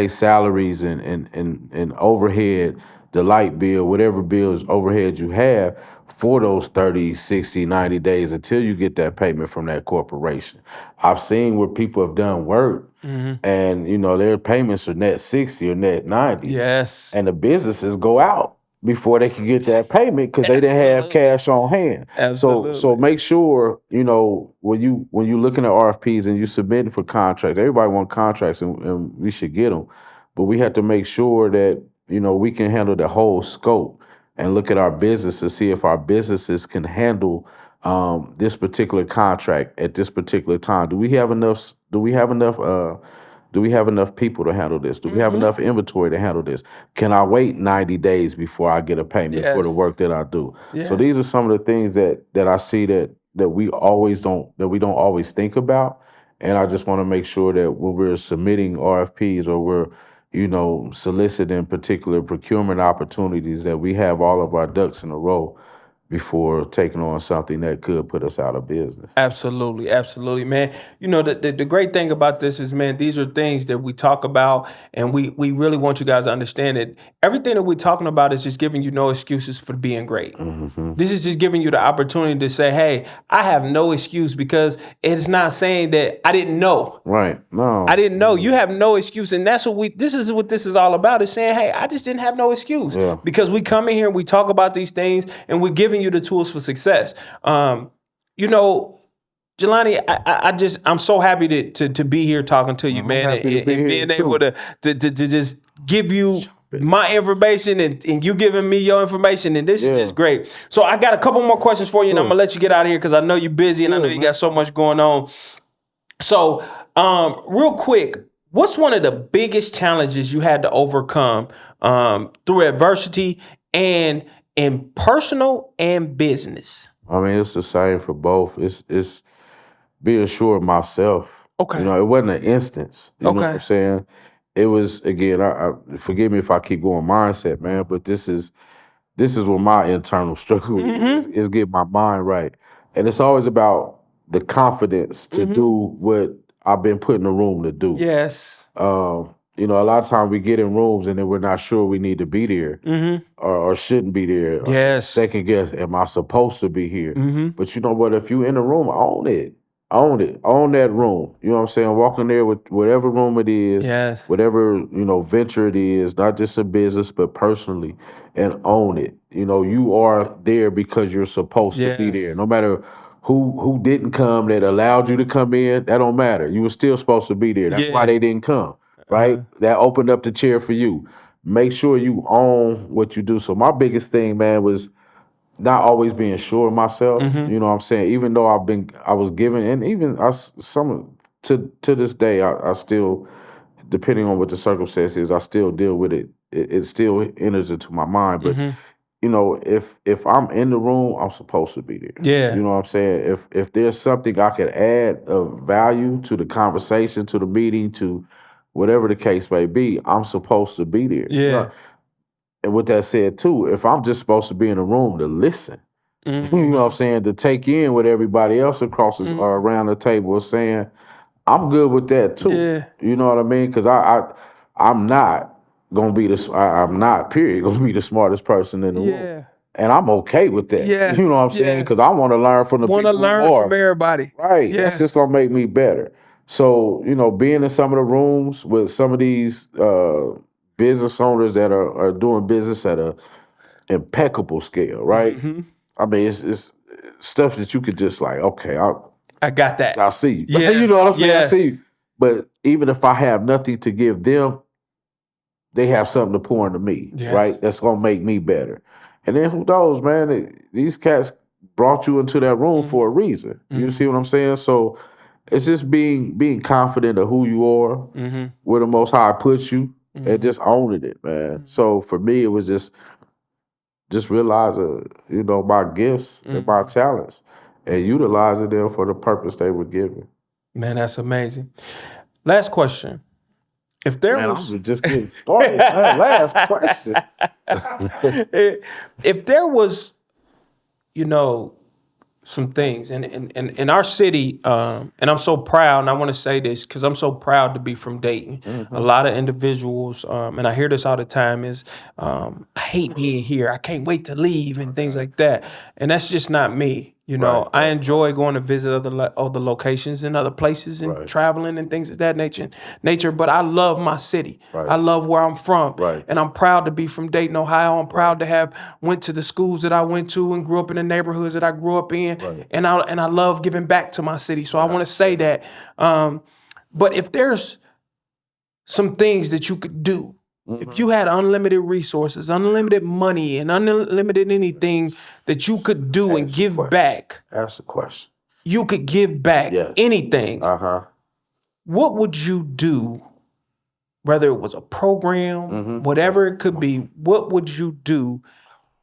salaries and overhead, the light bill, whatever bills, overhead you have for those 30, 60, 90 days until you get that payment from that corporation. I've seen where people have done work and, their payments are net 60 or net 90. Yes. And the businesses go out before they can get that payment because they didn't have cash on hand. Absolutely. So make sure, when you looking at RFPs and you submitting for contracts, everybody want contracts and we should get them. But we have to make sure that, we can handle the whole scope and look at our business to see if our businesses can handle this particular contract at this particular time. Do we have enough people to handle this? Do we have enough inventory to handle this? Can I wait 90 days before I get a payment for the work that I do? Yes. So these are some of the things that I see that we don't always think about. And I just want to make sure that when we're submitting RFPs or we're, soliciting particular procurement opportunities, that we have all of our ducks in a row before taking on something that could put us out of business. Absolutely, man. The great thing about this is, man, these are things that we talk about, and we really want you guys to understand that everything that we're talking about is just giving you no excuses for being great. This is just giving you the opportunity to say, hey, I have no excuse, because it's not saying that I didn't know. Right. No. I didn't know. You have no excuse. And that's this is all about, is saying, hey, I just didn't have no excuse. Yeah. Because we come in here and we talk about these things and we're giving you the tools for success. Jelani, I'm so happy to be here talking to you, man, and being able to just give you my information and you giving me your information, and this is just great. So I got a couple more questions for you, and I'm gonna let you get out of here because I know you're busy and I know you got so much going on. So, real quick, what's one of the biggest challenges you had to overcome through adversity and in personal and business? I mean, it's the same for both. It's being sure of myself. Okay. It wasn't an instance. You know what I'm Okay. saying? It was again. I forgive me if I keep going mindset, man, but this is what my internal struggle is getting my mind right, and it's always about the confidence to do what I've been put in the room to do. Yes. A lot of times we get in rooms and then we're not sure we need to be there or shouldn't be there. Or Yes. second guess, am I supposed to be here? But you know what? If you in the room, own it. Own that room. You know what I'm saying? Walk in there with whatever room it is, Yes. whatever, venture it is, not just a business, but personally, and own it. You are there because you're supposed to be Yes. there. No matter who didn't come that allowed you to come in, that don't matter. You were still supposed to be there. That's why Yeah. they didn't come, right? That opened up the chair for you. Make sure you own what you do. So my biggest thing, man, was not always being sure of myself. You know what I'm saying? Even though I was given, and even to this day, I still, depending on what the circumstance is, I still deal with it. It still enters into my mind. But if I'm in the room, I'm supposed to be there. Yeah. You know what I'm saying? If there's something I could add of value to the conversation, to the meeting, to whatever the case may be, I'm supposed to be there. Yeah. And with that said, too, if I'm just supposed to be in the room to listen, you know what I'm saying, to take in what everybody else across or around the table is saying, I'm good with that too. Yeah. You know what I mean? Because I'm not gonna be I'm not period gonna be the smartest person in the room, and I'm okay with that. Yeah. You know what I'm saying? Because I want to learn from the Want to people who learn are. from everybody. Right. That's Yes. just gonna make me better. So, being in some of the rooms with some of these business owners that are doing business at a impeccable scale, right? I mean, it's stuff that you could just like, okay, I got that. I see you. Yes. You know what I'm saying? Yes. I see you. But even if I have nothing to give them, they have something to pour into me, Yes. right? That's gonna make me better. And then who knows, man? These cats brought you into that room for a reason. You see what I'm saying? So it's just being confident of who you are, where the Most High puts you, and just owning it, man. So for me, it was just realizing, my gifts and my talents, and utilizing them for the purpose they were given. Man, that's amazing. Last question. If there Man, was I was just getting started. Man. Last question. if there was, some things in our city, and I'm so proud, and I want to say this because I'm so proud to be from Dayton. A lot of individuals, and I hear this all the time, is I hate being here. I can't wait to leave and things like that. And that's just not me. I enjoy going to visit other locations and other places and traveling and things of that nature. But I love my city. I love where I'm from. And I'm proud to be from Dayton, Ohio. I'm proud to have went to the schools that I went to and grew up in the neighborhoods that I grew up in. And I love giving back to my city. So I want to say that. But if there's some things that you could do, if you had unlimited resources, unlimited money, and unlimited anything that you could do and give back. Ask the question. You could give back anything. What would you do? Whether it was a program, whatever it could be, what would you do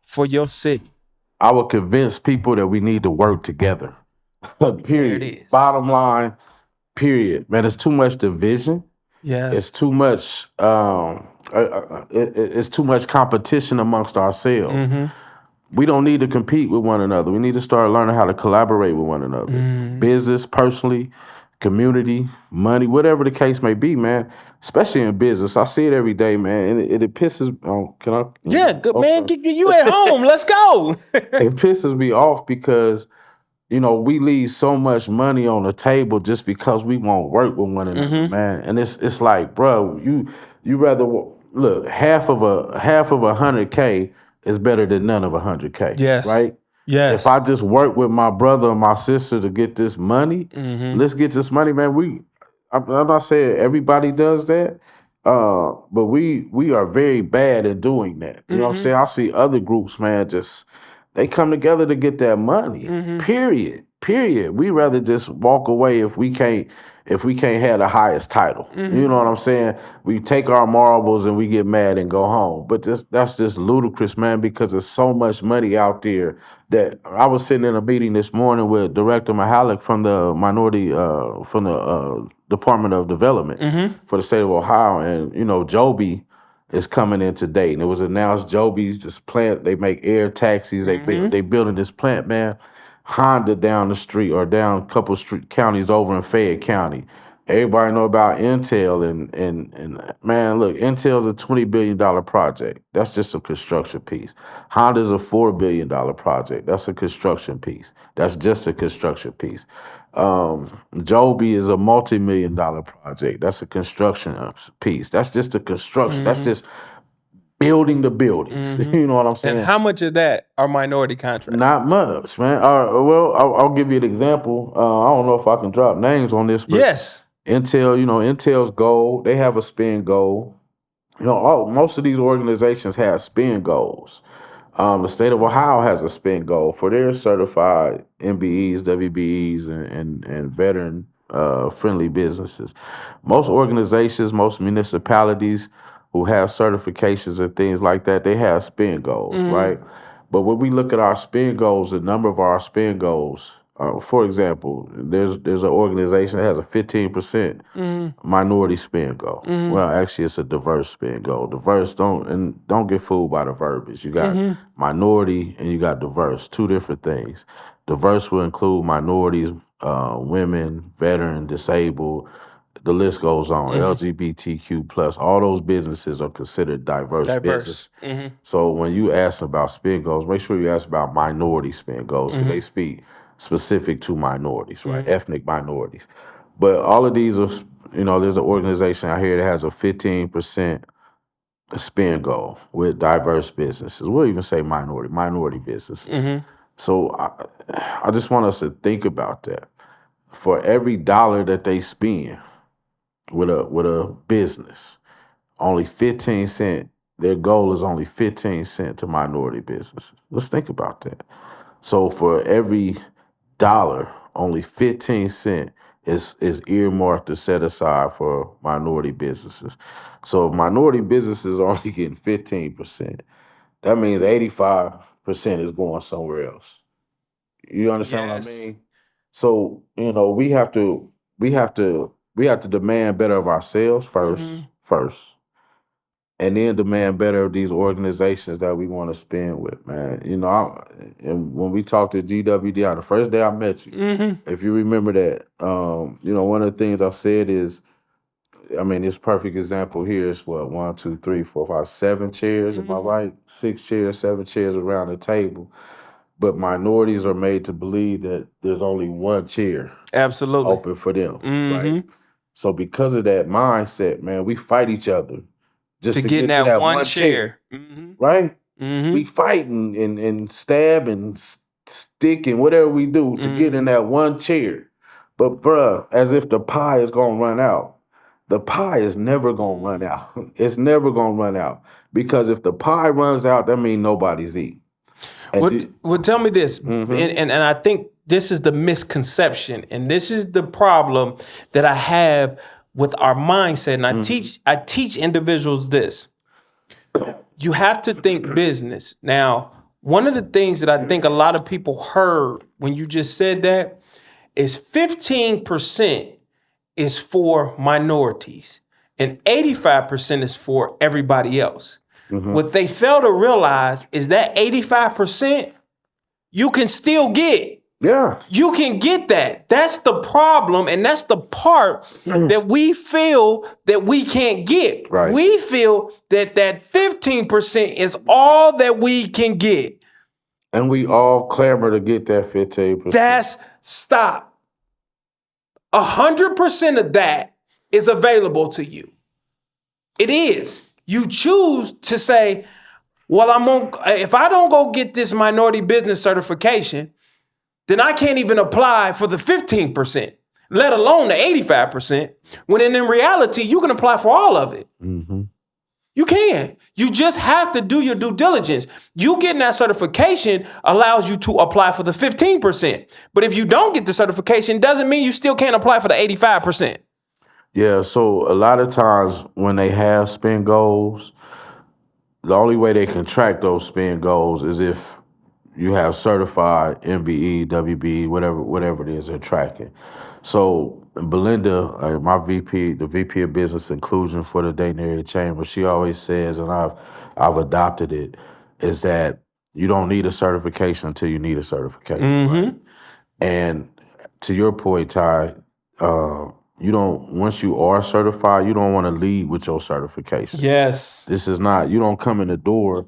for your city? I would convince people that we need to work together. Period. There it is. Bottom line, period. Man, it's too much division. Yes. It's too much. It's too much competition amongst ourselves. We don't need to compete with one another. We need to start learning how to collaborate with one another. Business, personally, community, money, whatever the case may be, man. Especially in business, I see it every day, man, and it pisses. Can I? Yeah, good man. You at home? Let's go. It pisses me off because we leave so much money on the table just because we won't work with one another, man. And it's like, bro, you rather look half of a $100K is better than none of $100K. Yes. Right. Yes. If I just work with my brother or my sister to get this money, let's get this money, man. I'm not saying everybody does that, but we are very bad at doing that. You know what I'm saying? I see other groups, man, they come together to get that money. Period. We rather just walk away if we can't if we can't have the highest title. You know what I'm saying? We take our marbles and we get mad and go home. But that's just ludicrous, man, because there's so much money out there that I was sitting in a meeting this morning with Director Mahalik from the Department of Development for the state of Ohio, and Joby is coming in today, and it was announced Joby's this plant. They make air taxis. They building this plant, man. Honda down the street or down a couple street counties over in Fayette County. Everybody know about Intel and man, look, Intel's a $20 billion project. That's just a construction piece. Honda's a $4 billion project. That's a construction piece. That's just a construction piece. Joby is a multi-million-dollar project. That's a construction piece. That's just a construction. That's just building the buildings. You know what I'm saying? And how much of that are minority contracts? Not much, man. Well, I'll give you an example. I don't know if I can drop names on this, but Yes. Intel, Intel's goal, they have a spend goal. Most of these organizations have spend goals. The state of Ohio has a spend goal for their certified MBEs, WBEs, and veteran friendly businesses. Most organizations, most municipalities who have certifications and things like that, they have spend goals, right? But when we look at our spend goals, the number of our spend goals, for example, there's an organization that has a 15% minority spend goal. Well, actually, it's a diverse spend goal. Diverse, don't get fooled by the verbiage. You got minority and you got diverse, two different things. Diverse will include minorities, women, veteran, disabled. The list goes on. LGBTQ plus. All those businesses are considered diverse business. So when you ask about spend goals, make sure you ask about minority spend goals because they speak specific to minorities, right? Ethnic minorities. But all of these are, there's an organization out here that has a 15% spend goal with diverse businesses. We'll even say minority businesses. So I just want us to think about that. For every dollar that they spend with a business, only 15 cents, their goal is only 15 cents to minority businesses. Let's think about that. So for every dollar, only 15 cents is earmarked to set aside for minority businesses. So if minority businesses are only getting 15%, that means 85% is going somewhere else. You understand what I mean? So, we have to demand better of ourselves first. And then demand better of these organizations that we want to spend with, man. And when we talked to GWDI, the first day I met you, if you remember that, one of the things I said is, this perfect example here is what, 1, 2, 3, 4, 5, 7 chairs, am I right? 6 chairs, 7 chairs around the table. But minorities are made to believe that there's only one chair open for them, right? So because of that mindset, man, we fight each other just to get to that one chair. Right? We fight and stab and stick and whatever we do to get in that one chair. But bruh, as if the pie is going to run out. The pie is never going to run out. It's never going to run out. Because if the pie runs out, that means nobody's eating. Well, tell me this, and I think this is the misconception, and this is the problem that I have with our mindset. And I teach individuals this. You have to think business. Now, one of the things that I think a lot of people heard when you just said that is 15% is for minorities and 85% is for everybody else. What they fail to realize is that 85% you can still get. Yeah. You can get that. That's the problem, and that's the part that we feel that we can't get. Right. We feel that 15% is all that we can get. And we all clamor to get that 15%. Stop. 100% of that is available to you. It is. You choose to say, well, if I don't go get this minority business certification, then I can't even apply for the 15%, let alone the 85%, when in reality, you can apply for all of it. You can. You just have to do your due diligence. You getting that certification allows you to apply for the 15%. But if you don't get the certification, doesn't mean you still can't apply for the 85%. Yeah, so a lot of times when they have spend goals, the only way they can track those spend goals is if you have certified MBE, WBE, whatever it is they're tracking. So Belinda, my VP, the VP of Business Inclusion for the Dayton Area Chamber, she always says, and I've adopted it, is that you don't need a certification until you need a certification. Right? And to your point, Ty, you don't, once you are certified, you don't want to lead with your certification. Yes. This is not, you don't come in the door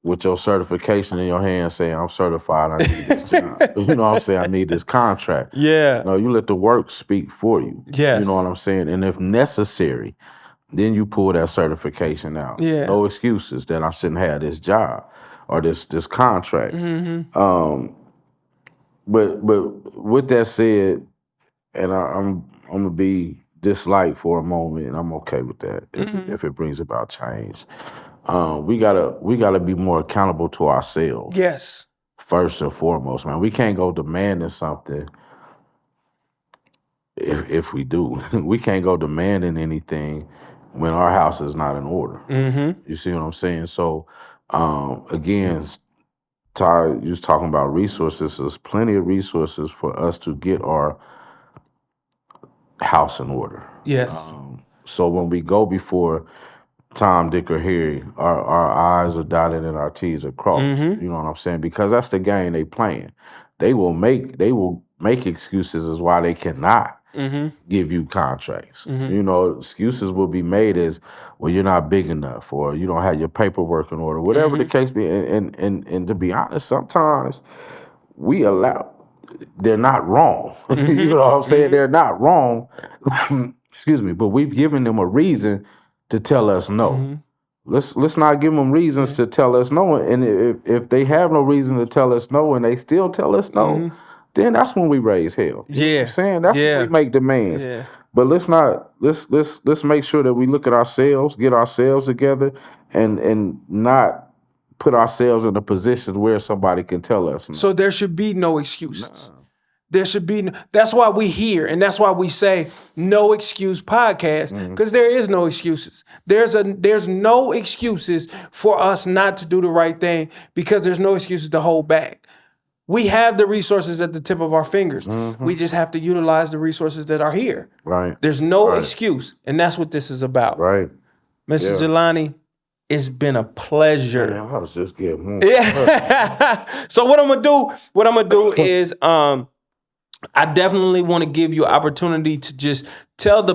with your certification in your hand saying, I'm certified, I need this job. You know what I'm saying? I need this contract. Yeah. No, you let the work speak for you. Yes. You know what I'm saying? And if necessary, then you pull that certification out. Yeah. No excuses that I shouldn't have this job or this contract. But with that said, and I'm gonna be disliked for a moment, and I'm okay with that if it brings about change. We gotta be more accountable to ourselves. Yes. First and foremost, man. We can't go demanding something if we do. We can't go demanding anything when our house is not in order. You see what I'm saying? So again, Ty, you was talking about resources. There's plenty of resources for us to get our house in order. Yes. So when we go before Tom, Dick, or Harry, our I's are dotted and our T's are crossed. You know what I'm saying? Because that's the game they playing. They will make excuses as why they cannot give you contracts. You know, excuses will be made as, well, you're not big enough, or you don't have your paperwork in order, whatever the case be. And to be honest, sometimes they're not wrong. You know what I'm saying? They're not wrong. Excuse me, but we've given them a reason to tell us no. Let's not give them reasons to tell us no. And if they have no reason to tell us no and they still tell us no, then that's when we raise hell. You know what I'm saying? That's when we make demands. Yeah. But let's make sure that we look at ourselves, get ourselves together, and not put ourselves in a position where somebody can tell us no. So there should be no excuses. There should be that's why we here, and that's why we say No Excuse Podcast, because there is no excuses. There's no excuses for us not to do the right thing, because there's no excuses to hold back. We have the resources at the tip of our fingers. We just have to utilize the resources that are here. Right. There's no excuse, and that's what this is about. Right. Mrs. Jelani, it's been a pleasure. Man, I was just getting more. So what I'm gonna do is I definitely want to give you an opportunity to just tell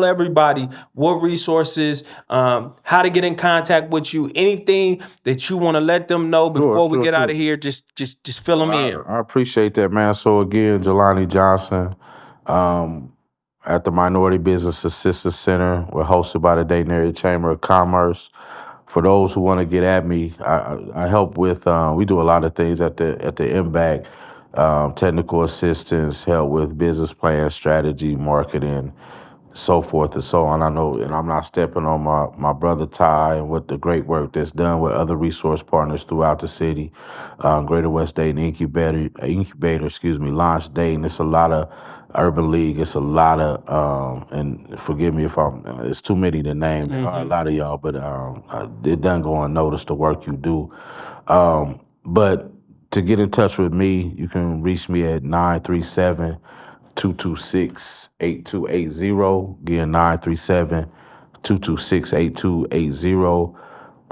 everybody what resources, how to get in contact with you, anything that you want to let them know before we get out of here. Just fill them in. I appreciate that, man. So again, Jelani Johnson, at the Minority Business Assistance Center. We're hosted by the Dayton Area Chamber of Commerce. For those who want to get at me, I help with. We do a lot of things at the MBAC. Technical assistance, help with business plan, strategy, marketing, so forth and so on. I know, and I'm not stepping on my brother Ty and what the great work that's done with other resource partners throughout the city. Greater West Dayton Incubator, launched Dayton. It's a lot of Urban League. It's a lot of, and forgive me if it's too many to name. There are a lot of y'all, but it doesn't go unnoticed the work you do. But to get in touch with me, you can reach me at 937-226-8280. Again, 937-226-8280.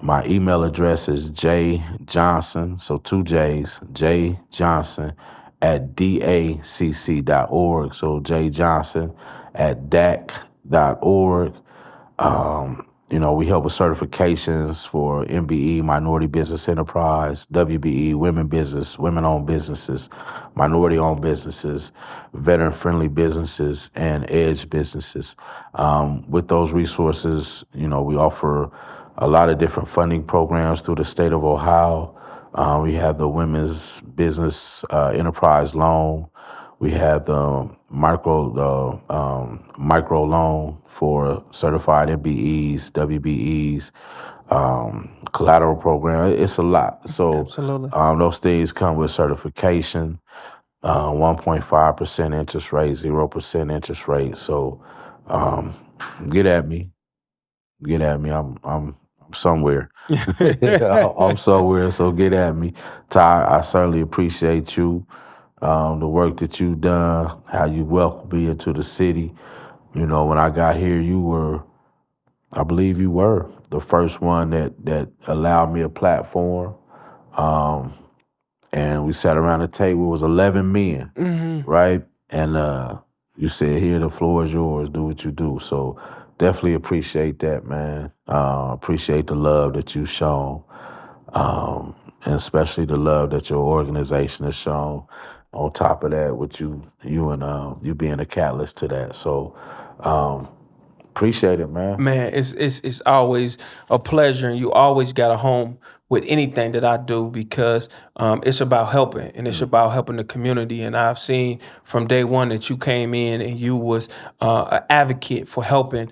My email address is jjohnson, so 2 J's, jjohnson at dacc.org. So jjohnson at dac.org. You know, we help with certifications for MBE, Minority Business Enterprise, WBE, Women Business, Women-Owned Businesses, Minority-Owned Businesses, Veteran-Friendly Businesses, and Edge Businesses. With those resources, you know, we offer a lot of different funding programs through the state of Ohio. We have the Women's Business Enterprise Loan. We have the micro loan for certified MBEs, WBEs, collateral program. It's a lot. So Absolutely. those things come with certification. 1.5% interest rate, 0% interest rate. So um, get at me. Get at me. I'm somewhere. I'm somewhere. So get at me. Ty, I certainly appreciate you. The work that you've done, how you welcomed me into the city. You know, when I got here, I believe you were the first one that allowed me a platform. Um, and we sat around the table. It was 11 men, right? And you said, "Here, the floor is yours. Do what you do." So definitely appreciate that, man. Appreciate the love that you've shown, and especially the love that your organization has shown. On top of that, with you being a catalyst to that. So appreciate it, man. Man, it's always a pleasure, and you always got a home with anything that I do because it's about helping, and it's about helping the community. And I've seen from day one that you came in and you was an advocate for helping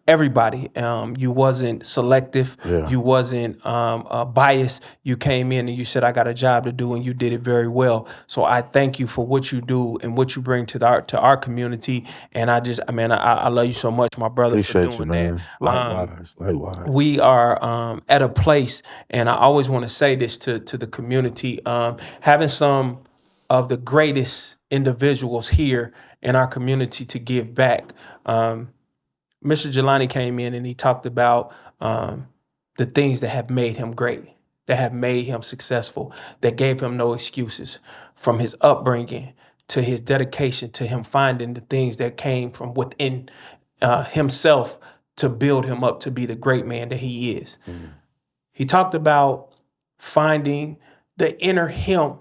everybody. You wasn't selective, Yeah. you wasn't biased. You came in and you said, "I got a job to do," and you did it very well. So I thank you for what you do and what you bring to our community. And I love you so much, my brother, for Appreciate you, doing that. man. Likewise. We are at a place, and I always want to say this to the community, having some of the greatest individuals here in our community to give back. Mr. Jelani came in and he talked about the things that have made him great, that have made him successful, that gave him no excuses, from his upbringing to his dedication to him finding the things that came from within himself to build him up to be the great man that he is. He talked about finding the inner him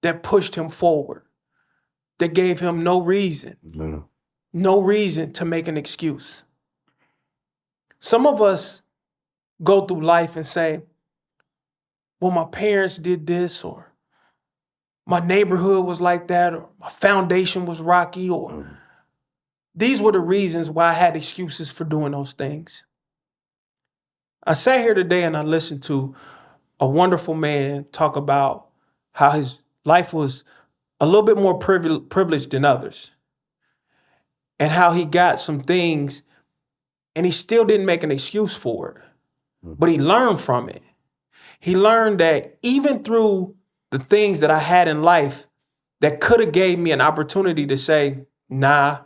that pushed him forward, that gave him no reason to make an excuse. Some of us go through life and say, well, my parents did this, or my neighborhood was like that, or my foundation was rocky, or these were the reasons why I had excuses for doing those things. I sat here today and I listened to a wonderful man talk about how his life was a little bit more privileged than others, and how he got some things and he still didn't make an excuse for it, but he learned from it. He learned that even through the things that I had in life that could have gave me an opportunity to say, nah,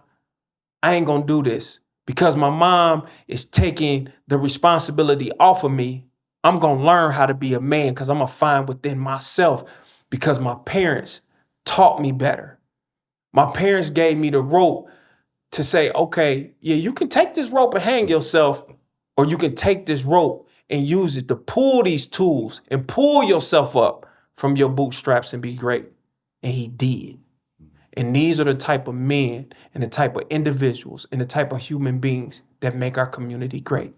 I ain't gonna do this because my mom is taking the responsibility off of me. I'm gonna learn how to be a man because I'm gonna find within myself, because my parents taught me better. My parents gave me the rope to say, okay, yeah, you can take this rope and hang yourself, or you can take this rope and use it to pull these tools and pull yourself up from your bootstraps and be great. And he did. And these are the type of men and the type of individuals and the type of human beings that make our community great.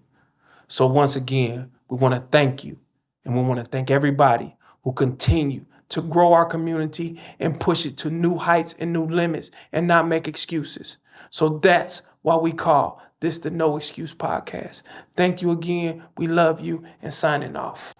So once again, we want to thank you, and we want to thank everybody who continue to grow our community and push it to new heights and new limits and not make excuses. So that's why we call this the No Excuse Podcast. Thank you again. We love you, and signing off.